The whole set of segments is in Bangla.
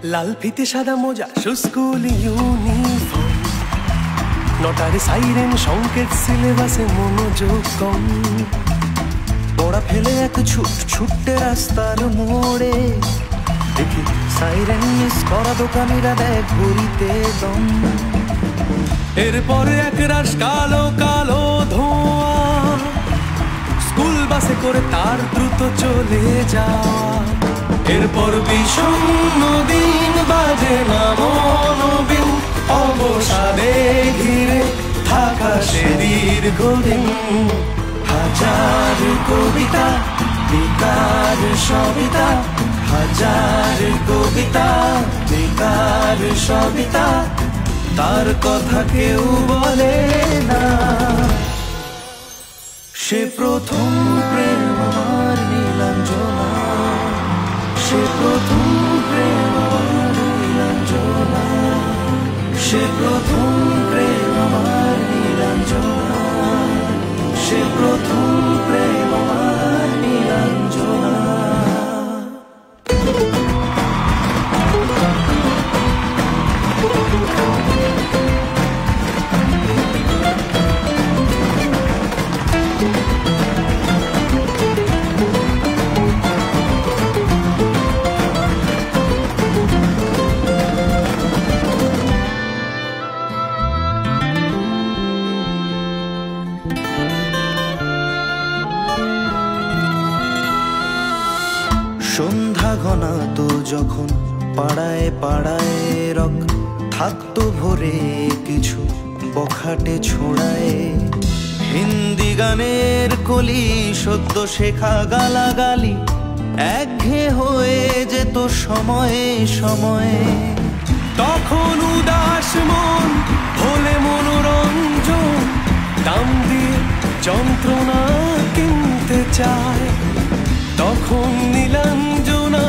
লাল ফিতে সাদা মোজা স্কুল ইউনিফর্ম, নটারে সাইরেন সংকেত, সিলেবাসে মনোযোগ কম। পড়া ফেলে এক ছুট্টে রাস্তার মোড়ে, দেখি সাইরেন মিস করা দোকানিরা দেয় ঘড়িতে দম। এরপরে এক রাশ কালো কালো ধোঁয়া, স্কুল বাসে করে তার দ্রুত চলে যাওয়া। এরপর বিষণ্ণ দিন বাজে না মনোবিন, অবসাদে ঘিরে থাকা সে দীর্ঘদিন। হাজার কবিতা বেকার সবিতা, হাজার কবিতা বেকার সবিতা, তার কথা কেউ বলে না। সে প্রথম প্রেম আমার নীলাঞ্জনা, সে প্রথম প্রেম আমার নীলাঞ্জনা, সে প্রথম প্রেম আমার নীলাঞ্জনা, সে প্রথম প্রেম আমার নীলাঞ্জনা। সন্ধ্যা ঘনাতো যখন পাড়ায় পাড়ায় রক থাকতো ভরে কিছু বখাটে ছোড়ায়। হিন্দি গানের কলি সদ্য শেখা গালাগালি একঘেয়ে হয়ে যেত সময়ে সময়ে। তখন উদাস মন হলে মনোরঞ্জন, দাম দিয়ে যন্ত্রণা কিনতে চায়। তখন নীলাঞ্জনা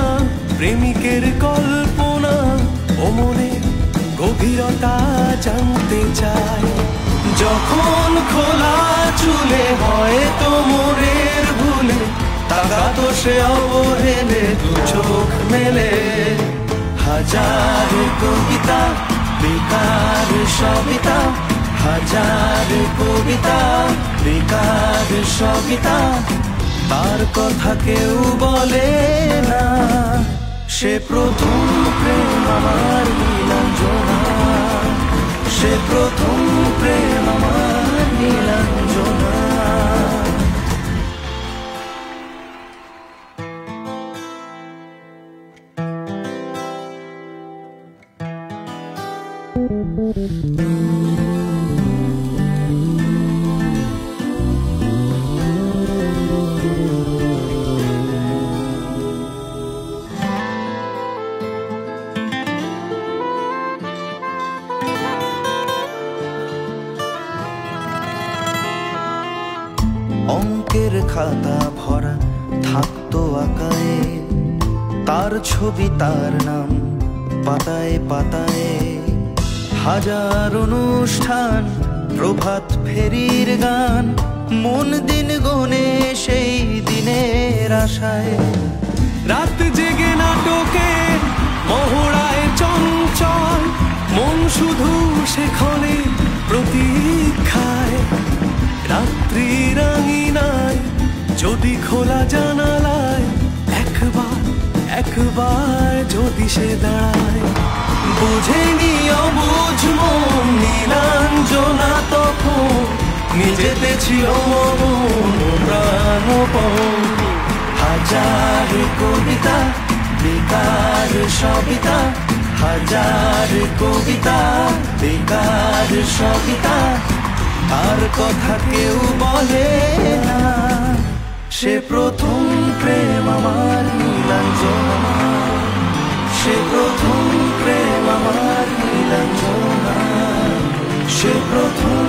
প্রেমিকের কল্পনা ও মনে গভীরতা জানতে চায়। যখন খোলা চুলে হয় তোমরের ভুলে, তাকাতো সে অবহেলে দু চোখ মেলে। হাজার কবিতা বেকার সবিতা, হাজার কবিতা বেকার সবিতা, তার কথা কেউ বলে না। সে প্রথম প্রেম আমার নীলাঞ্জনা, সে প্রথম প্রেম আমার নীলাঞ্জনা। অঙ্কের খাতা ভরা থাকতো আঁকায়, তার ছবি তার নাম পাতায় পাতায়। হাজার অনুষ্ঠান প্রভাত ফেরির গান, মন দিন গনে সেই দিনের আশায়। রাত জেগে নাটকের মহড়ায় চঞ্চল, মন শুধু সেখানে প্রতীক্ষায়। রাত্রি রাঙিনায় যদি খোলা জানালায় একবার একবার যদি সে দাঁড়ায়। বুঝেনি অবুঝ মন নীলাঞ্জনা তখন, নিজেতে ছিল মন প্রাণপণ। হাজার কবিতা বেকার সবিতা, হাজার কবিতা বেকার সবিতা, তার কথা কেউ বলে না। সে প্রথম প্রেম আমার নীলাঞ্জনা, সে প্রথম প্রেম আমার নীলাঞ্জনা, সে প্রথম